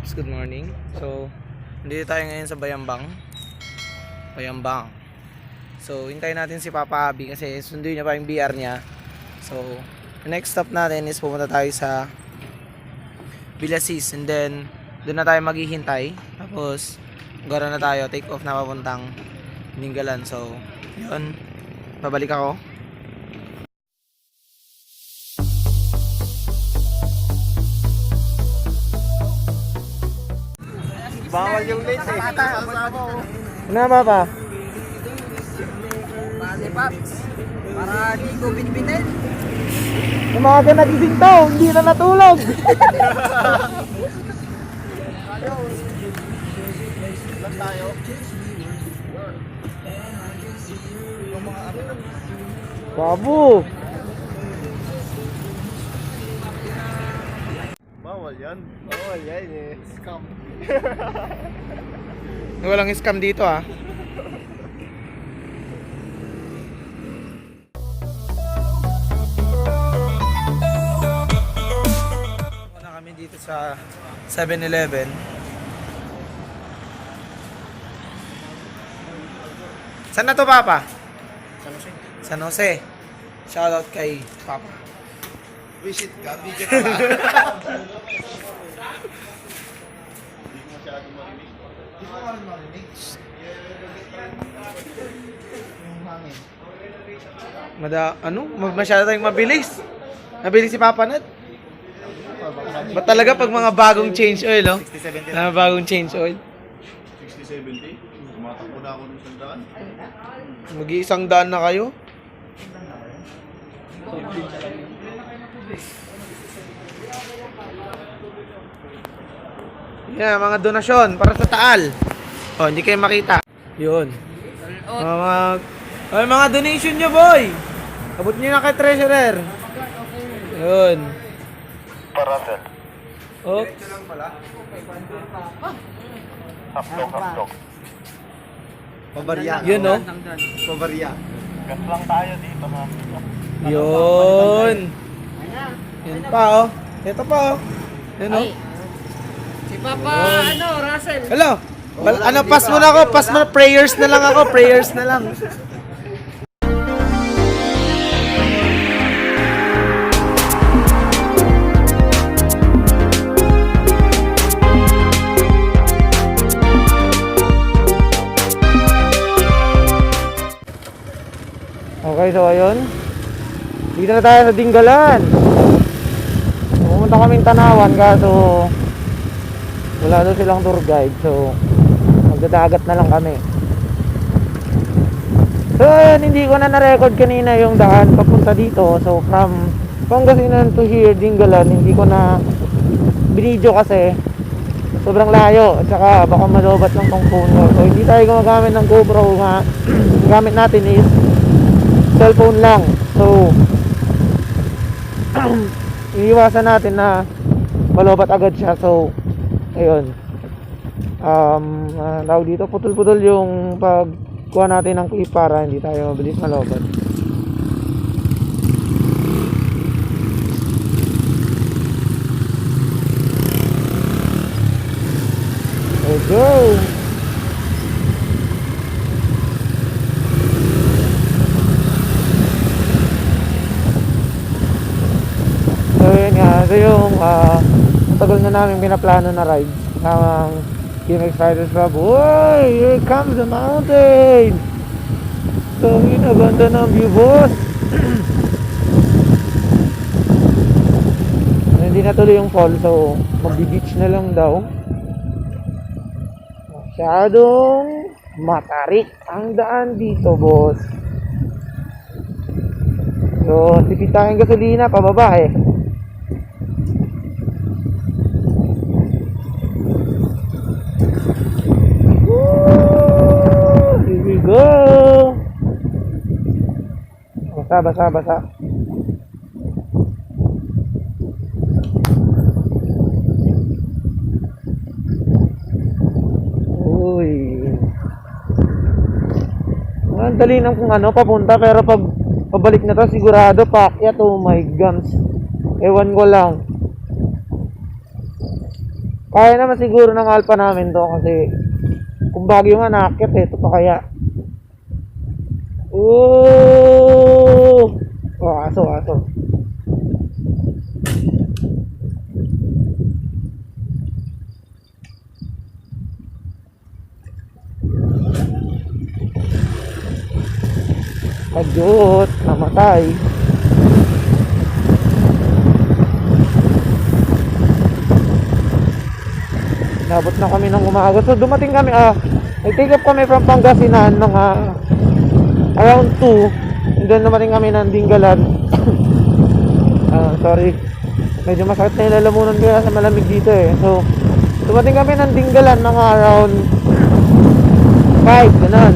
Paps, good morning. So, nandito tayo ngayon sa Bayambang. So, hintayin natin si Papa Abi kasi sunduin niya pa yung BR niya. So, the next stop natin is pumunta tayo sa Villasis and then doon na tayo maghihintay. Tapos, gara na tayo, take off na papuntang Ninggalan. So, yun. Babalik ako. Bawal yung late eh. Ano ba pa? Pase Paps. Para di ko bitbitin. Yung mga nagising to, hindi na natulog. Lang tayo. Babu. Bawal yan. Bawal yan eh. Scam. Walang scam dito ah. Na kami dito sa 7-Eleven. Saan na to, Papa? San Jose. Shoutout kay Papa. Visit ka, video ka lang. Hindi mo marinig. Yung hangin. Masyado tayong mabilis. Mabilis si Papa Nat. Ba't talaga pag mga bagong change oil, oh? 60-70 Na bagong change oil. 60-70? Tumatakbo na ako ng sandaan. Mag-iisang daan na kayo. Yan, mga donasyon para sa Taal. Oh, hindi kayo makita. Yun. Mga donation nyo, boy. Abot nyo na kay treasurer. Yun. Paratel. Oh, Hapdog. Pabarya. yun, oh. Pabarya. Gas lang tayo dito, ha? Yun. Yun pa, oh. Ito pa, oh. Yun, oh. Si Papa, Russell. Hello. Pass mo na ako. Pass mo na. Prayers na lang ako. Prayers na lang. Okay, so ayun. Dito na tayo sa Dinggalan. Pumunta kaming Tanawan kaso wala daw silang tour guide, so magdadagat na lang kami. So ayun, hindi ko na na-record kanina yung daan papunta dito. So from Pangasinan to here, Dinggalan, hindi ko na binidyo kasi sobrang layo at saka baka malobat lang tong phone ko. So hindi tayo gumagamit ng GoPro, gamit natin is cellphone lang. So iiwasan natin na malobat agad siya. So ayun, tawag dito, putol-putol yung pagkuha natin ng clip para hindi tayo mabilis malobat. Let's go! So yun nga, ito yung tagal na namin pinaplano na ride ng GMX Riders Club. Uy! Here comes the mountain! So yun, ganda ng view, boss! Hindi natuloy yung fall, so magbi-beach na lang daw. Masyadong matarik ang daan dito, boss. So tipid tayong gasolina pababa eh. Here we go. Basa. Uy. Ang dali ng kung ano papunta, pero pag pabalik na to sigurado paakyat. Oh my guns. Ewan ko lang. Kaya naman siguro ng Alpha namin to kasi kung Baguio nga nakakit eh, ito pa kaya. Ooh! Oh, aso. Adyot, namatay. Nabot na kami ng umaga. So dumating kami, nag-take up kami from Pangasinan mga around 2. And then dumating kami ng Dingalan. Sorry. Medyo masakit na yung lalamunan kaya sa malamig dito eh. So dumating kami ng Dingalan mga around 5, ganun.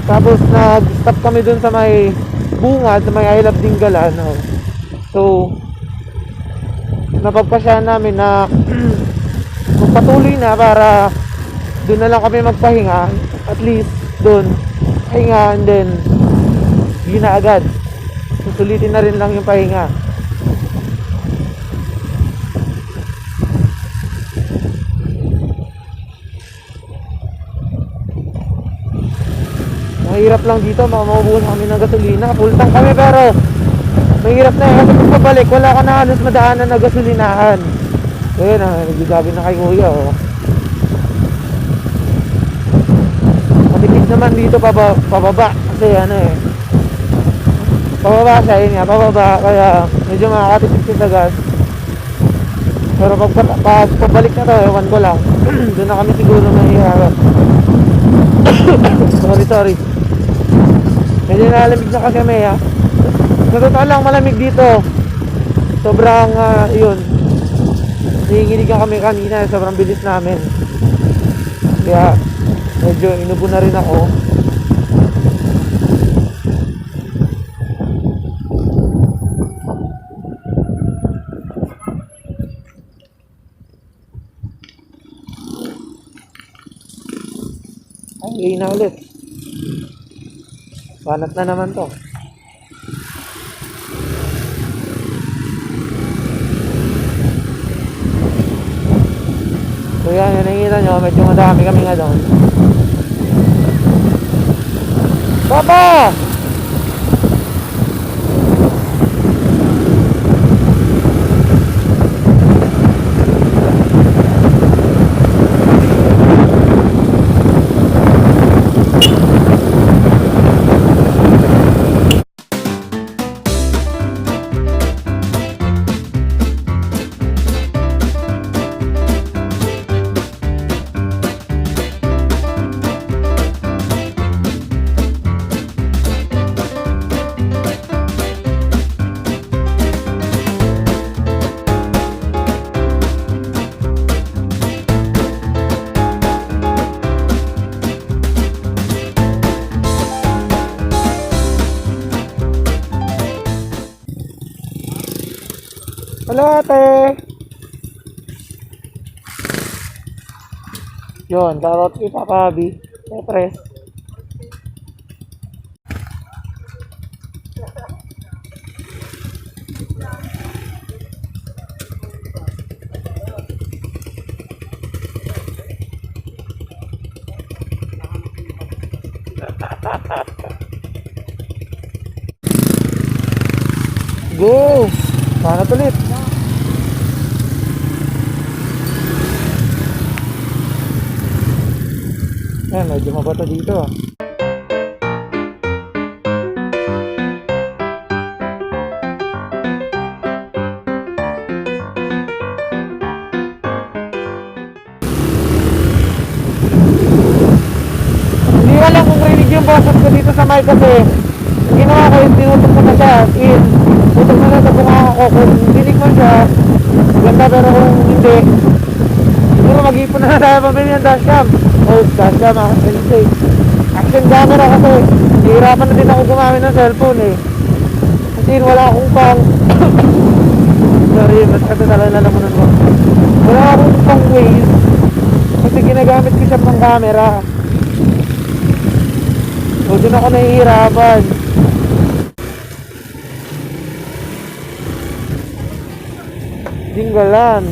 Tapos nag-stop kami dun sa may bungad, sa may I Love Dingalan. So napagpasyahan namin na magpatuloy na para doon na lang kami magpahinga. At least doon pahinga and then hindi na agad. Susulitin na rin lang yung pahinga. Mahirap lang dito, maubusan kami ng gasolina. Full tank kami pero mahirap na kasi kung pabalik wala ka na halos madaanan na gasolinahan. Ayun nagbigabi na kay kuya Matipid naman dito pababa kasi pababa siya, yun nga, pababa kaya medyo makakatipid sa gas. Pero pag pabalik na to, ewan ko lang. Doon na kami siguro mahihirap. sorry medyo nalamig na kasi may sa totoo lang malamig dito. Sobrang yun, hihingiligan kami kanina, sobrang bilis namin kaya medyo inubo na rin ako. Ay, na ulit. Banat na naman to. So yan, yung nakikita nyo, medyo madami kami nga doon. Papa! Hello, ate. Yun, shoutout kay Papa Abi. Siyempre. Go! Sana ulit. Medyo mabato dito Hindi ka lang kung rinig yung boses ko dito sa mic kasi ginawa ko yung tinutok ko na siya. Tutok na lang sa bunga ko. Kung dinig mo siya ganda, pero kung hindi siguro mag-ipon na tayo pabili ng dashcam. Dashcam action camera kasi hihirapan na din ako gumamit ng cellphone kasi wala akong pang sorry, mas katatalan na naman ako. Wala akong pang Waze kasi ginagamit ko siya pang camera. So dun ako nahihirapan. Dingalan,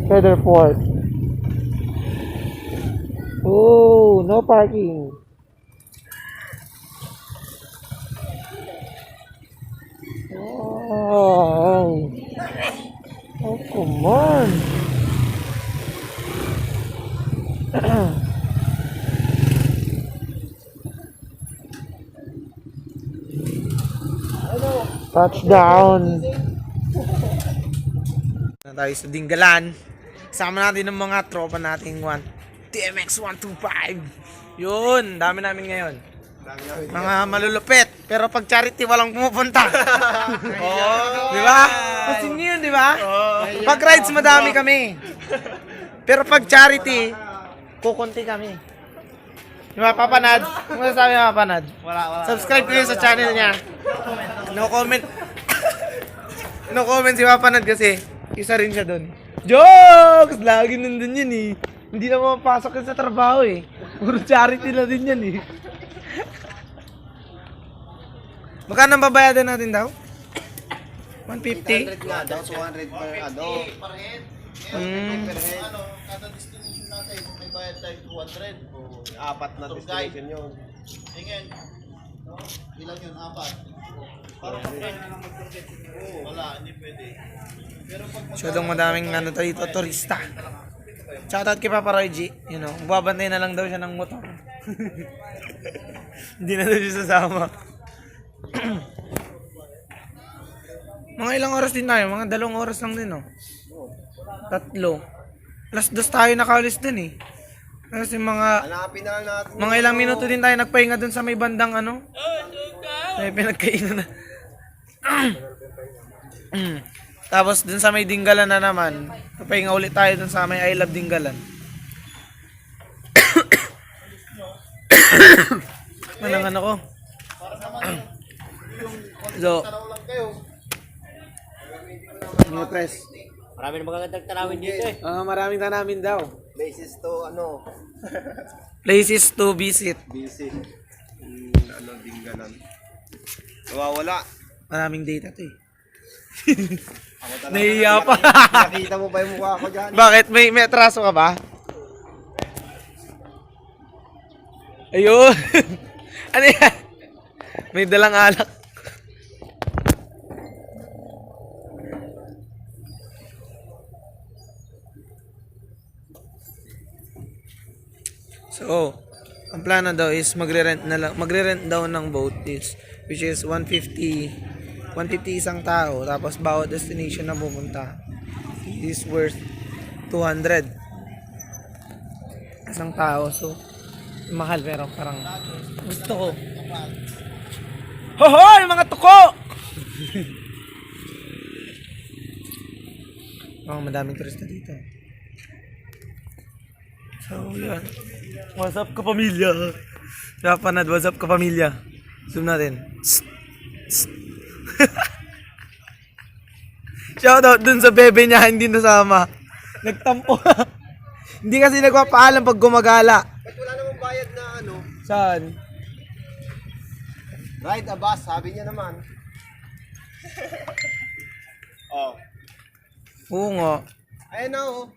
Featherfort. Oh, no parking. Oh, oh, come on. Touchdown. Na tayo sa Dinggalan. Sama natin ng mga tropa nating TMX 125. Yun, dami namin ngayon. Mga malulupit. Pero pag charity, walang pumupunta. Di ba? Kasi nyo yun, di ba? Pag rides, madami kami. Pero pag charity, kukunti kami. Di ba, Papanad? Ano masasabi mo, Papanad? Wala. Subscribe kayo sa channel niya. No comment. No comment si Papanad kasi isa rin siya doon. Jokes! Lagi nandun yun eh. Hindi na mapapasok yun sa trabaho eh. Puro charity na din yan eh. Magkano ang babayadan natin daw? 150? 100 nga daw, 200 per ano. Per head. Kada destination natin, may bayad tayo 200. O, Apat na destination yun. tingin. No? Ilan yun? 4. Parang pag-friend na lang mag-forget. Wala, hindi pwede. Pero pag Masyadong madaming ano dito, turista. Shoutout kay Papa Roy G. You know, babantay na lang daw siya ng motor. Hindi na daw siya sasama. Mga ilang oras din tayo? Mga 2 oras lang din, oh. 3. Alas 2 tayo nakaalis dun eh. Kasi Hanapin na lang natin. mga ilang minuto din tayo nagpahinga dun sa may bandang ano. May pinagkainan na. Tapos dun sa may Dinggalan na naman, nagpahinga ulit tayo dun sa may I Love Dinggalan. Manang ano ko. So, mga press. Marami na magagandang tanawin dito eh. Maraming tanamin daw. Basis to ano, Places to visit. visit. Ano, Dinggalan. Nawawala. Maraming data to eh. Ako talaga. Nahihiya pa. Nakita mo ba yung mukha ko dyan? Bakit? May atraso ka ba? Ayun. Ano yan? May dalang alak. So, ang plano daw is magre-rent daw ng boat is which is 150 isang tao, tapos bawat destination na pupunta is worth 200 isang tao. So mahal pero parang gusto ko. Hohoy mga tuko. Madaming turista dito. So yan. What's up ka pamilya? Papanad, what's up ka pamilya? Zoom natin. Shoutout dun sa bebe niya, hindi nasama. Nagtampo. Hindi kasi nagpapaalam pag gumagala. Ba't wala namang bayad na ano? Saan? Ride a bus, sabi niya naman. Oh. Oo nga. Ayun na oh.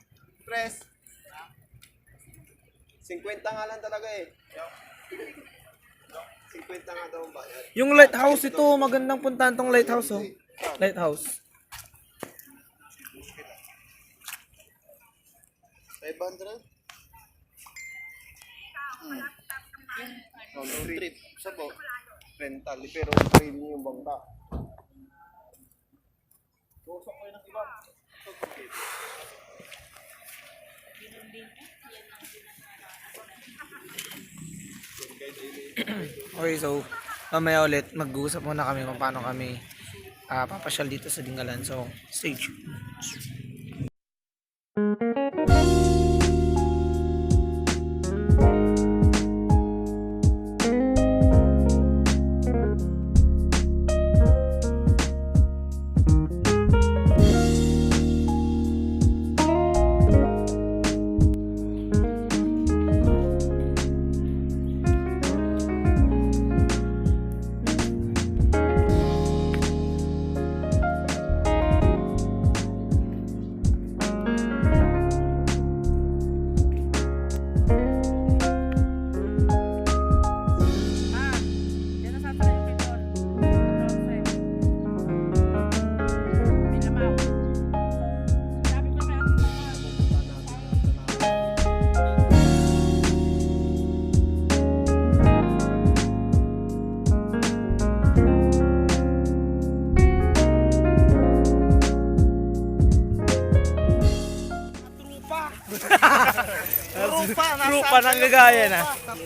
Press. 50 nga lang talaga eh. 50 nga daw ang bayad. Yung lighthouse ito, magandang puntahan tong lighthouse oh. Lighthouse. 500? Round trip. Sa bo. Rental. Pero sarili niyo yung bangka. Tusok kayo ng iba. Okay, so mamaya ulit mag-uusap muna kami kung paano kami papasyal dito sa Dinggalan. So, stay tuned. tropa nanggagaya na.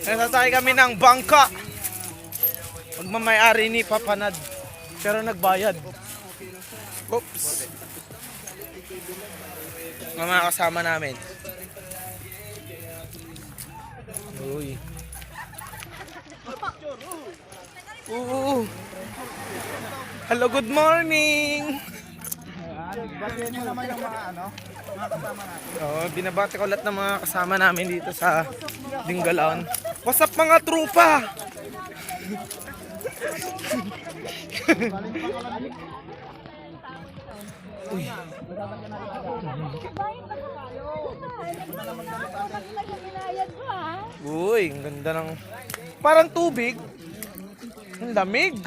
Nasasakay kami ng bangka. Magmamayari ni Papanad. Pero nagbayad. Oops. Mga kasama namin. Uy. Oo. Hello, good morning. Batiin mo naman yung mga mga kasama natin. Oh, binabati ko lahat ng mga kasama namin dito sa Dinggalaon. What's up mga trupa? Uy. Uy, ang ganda ng... Parang tubig. Ang lamig.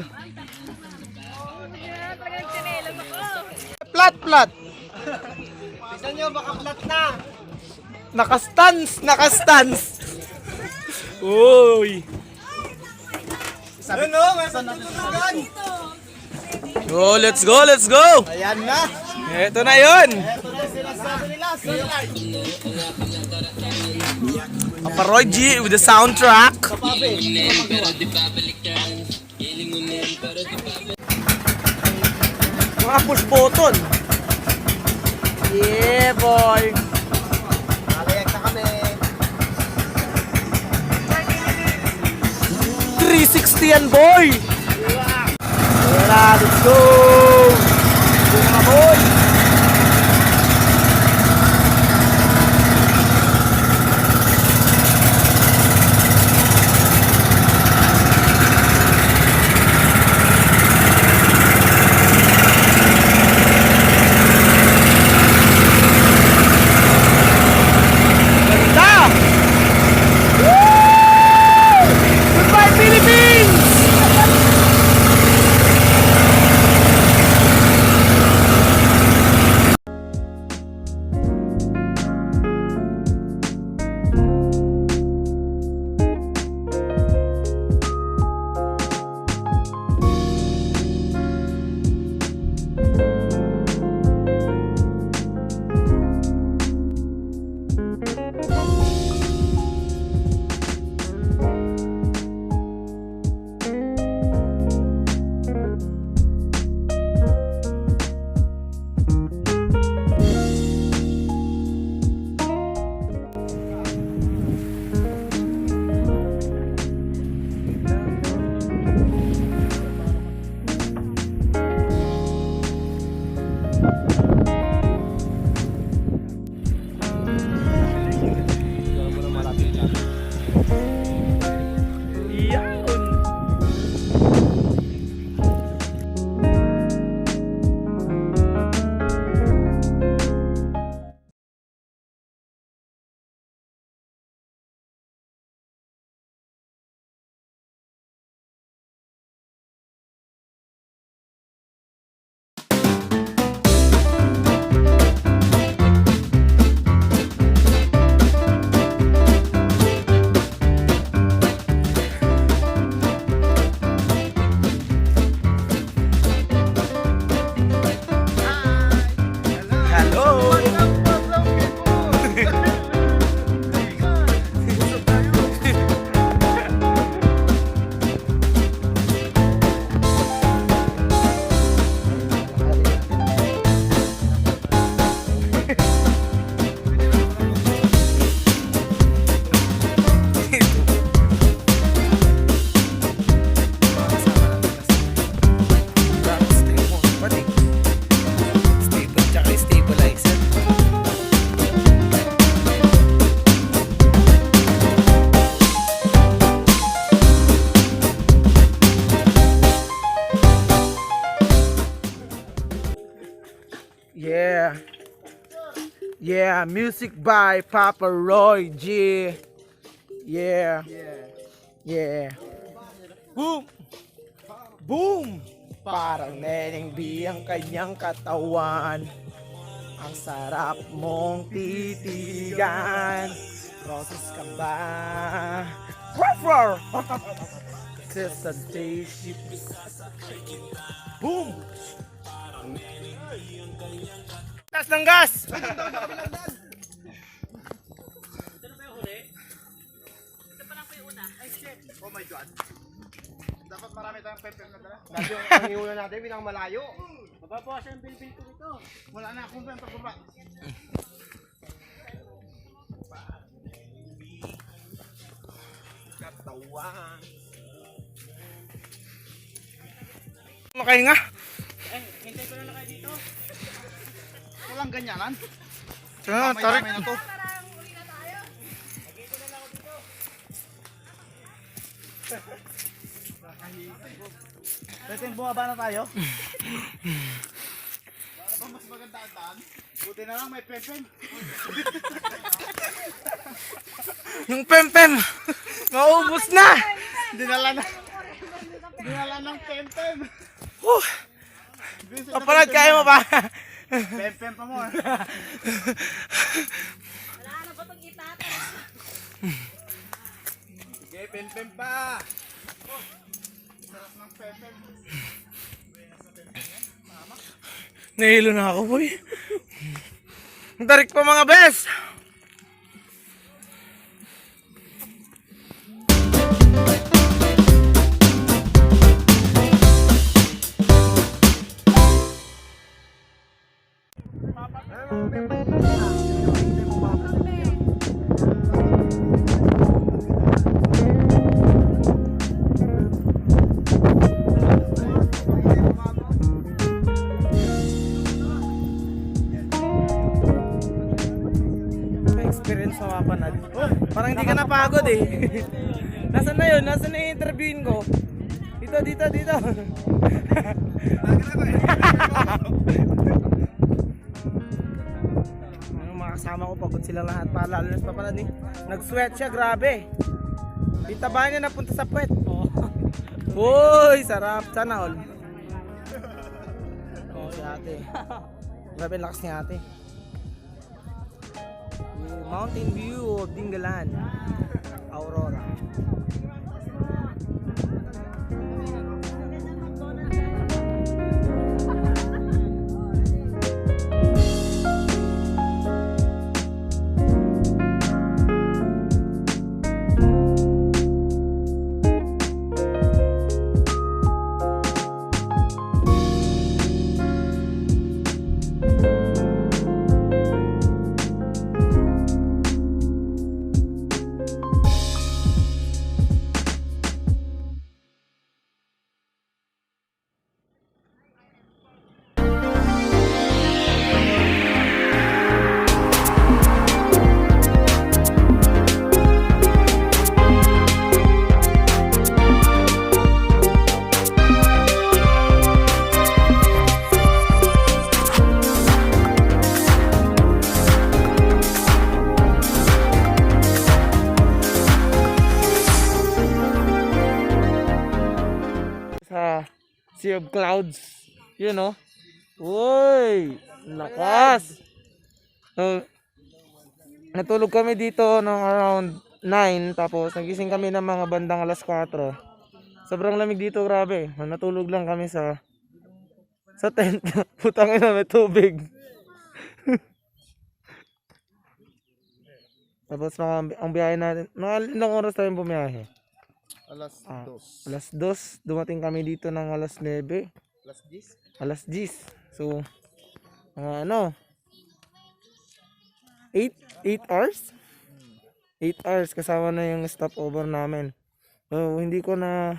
Plat. Tignan nyo, baka flat na. Nakastans. Uy. Ano? Saan natutulugan? Oh, let's go. Ayan na. Ito na 'yon. Ito na yung sinasabi nila. Sunlight. Papa Roy G with the soundtrack. Kapabe. Mga push button. Yeah, boy. Nalayak na kami. 360 yan, boy. Tara, let's go. Go mga boy. Ganda! Woo! Goodbye, Philippines! Yeah, music by Papa Roy G. Yeah. Boom! Boom! Parang Neneng B ang kanyang katawan. Ang sarap mong titigan. Roses ka ba? Roar! It's a day ship. Boom! Taas ng gas! Oh my God. Dapat marami tayong pepper na dala. Dati yung pangiunan natin, pinang-malayo. Mababawas yung bilbil ko nito. Wala na akong pepper baba. Katawan. Makahinga. Hintay ko na kayo dito. Walang ganyanan. Tarik. May na to. Pwede bumaba na tayo? Para ba mas maganda ang daan? Buti na lang may pempem. Yung pempem. Maubos na. Dinala ng pempem. Kaparad, kaya mo ba? Pempem pa mo. Wala na ba itong itata? Sige, pempem pa. Sarap ng pempem. Nahilo na ako, boy. Ang tarik pa mga bes. Experience sa Wapanad. Parang hindi ka napagod eh. Nasaan na yun? Nasaan na yung interviewin ko? Dito. Yung mga kasama ko, pagod sila lahat. Lalo na sa Wapanad eh. Nag-sweat siya, grabe. Dita ba niya napunta sa puwet? Uy, sarap. Sana all. Oh, si ate. Grabe, lakas ni ate. Mountain view of Dingalan, Aurora. Sea of clouds. Yun know? Uy! Lakas! So, natulog kami dito ng around 9. Tapos nagising kami ng mga bandang alas 4. Sobrang lamig dito, grabe. Natulog lang kami sa tent. Putang ina, may tubig. Tapos ang biyahe natin, ilang oras tayong bumiyahe? Alas 2. Alas 2, dumating kami dito ng alas 9. Alas 10. Alas 10. So, ano? 8 hours? 8 hours kasama na yung stopover namin. So, hindi ko na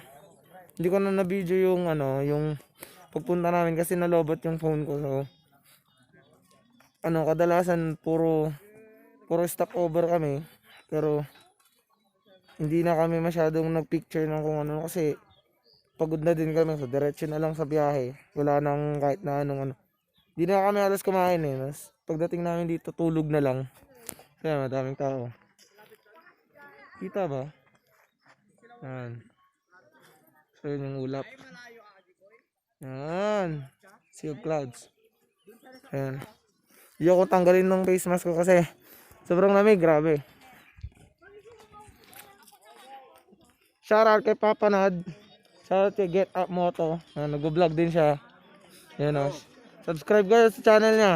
na-video yung yung pagpunta namin kasi nalobot yung phone ko. So, kadalasan puro stopover kami. Pero hindi na kami masyadong nagpicture ng kung ano kasi pagod na din kami, so diretso na lang sa biyahe. Wala nang kahit na anong Hindi na kami alas kumain eh. Mas pagdating namin dito, tulog na lang. Kaya madaming tao. Kita ba? Yan. So yun yung ulap. Yan. Sea of clouds. Yan. Hindi ako tanggalin ng face mask ko kasi sobrang lamig, grabe. Shoutout kay Papa Nad. Shoutout kay Get Up Moto. Nag-vlog din siya. Yan o. Subscribe kayo sa channel niya.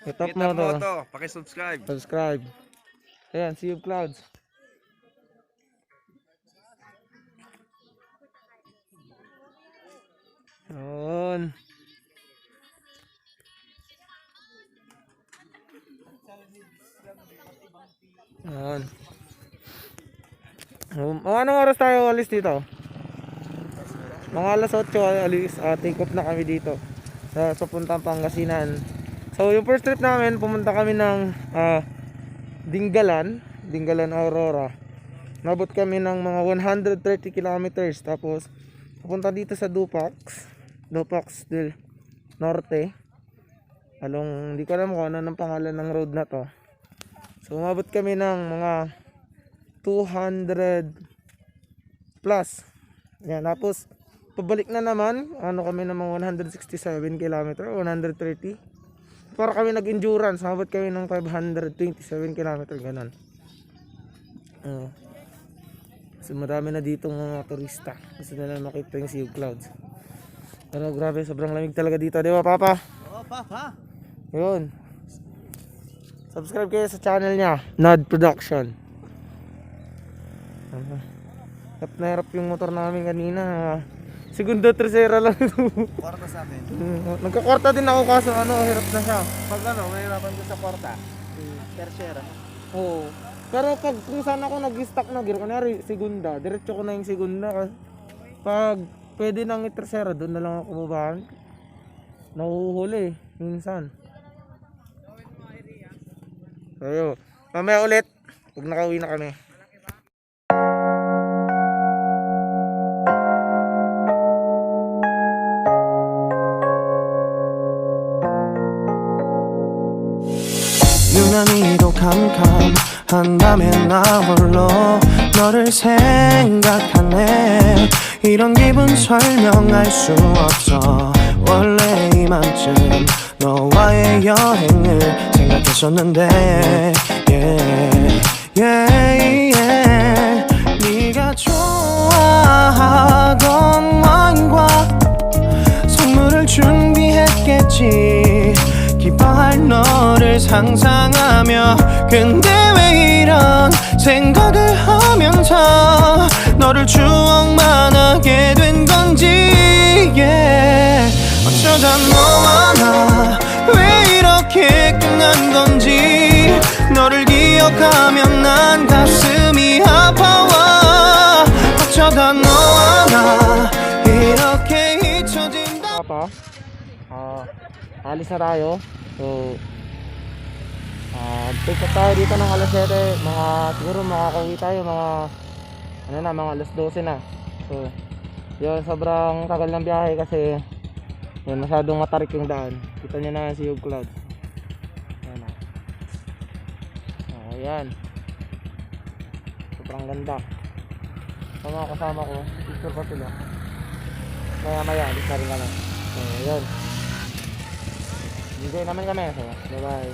Get Up Moto. Paki-subscribe. Subscribe. Ayan, Sea of Clouds. Yun. Yun. Anong oras tayo alis dito? Mga alas 8 alis, take off na kami dito sa puntang Pangasinan. So yung first trip namin, pumunta kami ng Dingalan, Aurora. Nabot kami ng mga 130 kilometers. Tapos pupunta dito sa Dupax del Norte. Hindi ko alam kung ano ng pangalan ng road na to. So umabot kami ng mga 200 plus. Yan, tapos pabalik na naman, kami ng mga 167 kilometer, 130. Para kami nag-endurance, umabot kami ng 527 kilometer, ganun. So marami na ditong mga turista. Gusto nila makita yung sea of clouds. Pero grabe, sobrang lamig talaga dito, di ba, Papa? Oo, Papa. Yun. Subscribe kayo sa channel niya, Nod Production. Hirap na hirap yung motor namin kanina. Segundo, tercera lang ito. Kwarta sa akin. Nagkakwarta din ako kaso hirap na siya. Pag mahirapan ko sa kwarta. Tercera. Oo. Pero kung saan ako nag-stock na gear, kunwari segunda, diretso ko na yung segunda. Pag pwede nang i-tercera, doon na lang ako bumabaan. Nahuhuli minsan. So yun, mamaya ulit pag nakauwi na kami. 유난히도 캄캄한다면 나 홀로 너를 생각하네. 이런 기분 설명할 수 없어. 원래 이맘쯤 너와의 여행을 생각했었는데 yeah, yeah, yeah. 네가 좋아하던 와인과 선물을 준비했겠지. 기뻐할 너를 상상하며 근데 왜 이런 생각을 하면서 너를 추억만 하게 된 건지 yeah. 어쩌다 너와 나 왜 이렇게 끝난 건지 너를 기억하면 난 가슴이 아파와 어쩌다 너와 나 이렇게 잊혀진다. Papa, alis na tayo. So, take off tayo dito ng alas 7. Siguro makakauwi tayo mga alas 12 na. So, yun, sobrang tagal ng biyahe kasi yun, masyadong matarik yung daan. Kita nyo na yung sea of clouds. Ayan na. Ayan. Sobrang ganda. Sa mga kasama ko, picture pa sila. Maya alis na rin kami. So, yun. Enjoy naman kami. So, bye bye.